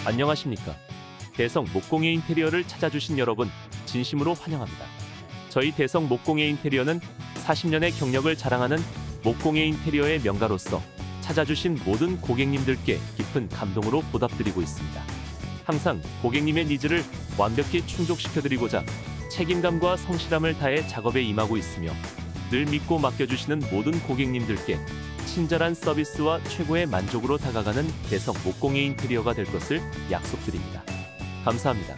안녕하십니까. 대성 목공예 인테리어를 찾아주신 여러분, 진심으로 환영합니다. 저희 대성 목공예 인테리어는 40년의 경력을 자랑하는 목공예 인테리어의 명가로서 찾아주신 모든 고객님들께 깊은 감동으로 보답드리고 있습니다. 항상 고객님의 니즈를 완벽히 충족시켜드리고자 책임감과 성실함을 다해 작업에 임하고 있으며, 늘 믿고 맡겨주시는 모든 고객님들께 친절한 서비스와 최고의 만족으로 다가가는 대성 목공예 인테리어가 될 것을 약속드립니다. 감사합니다.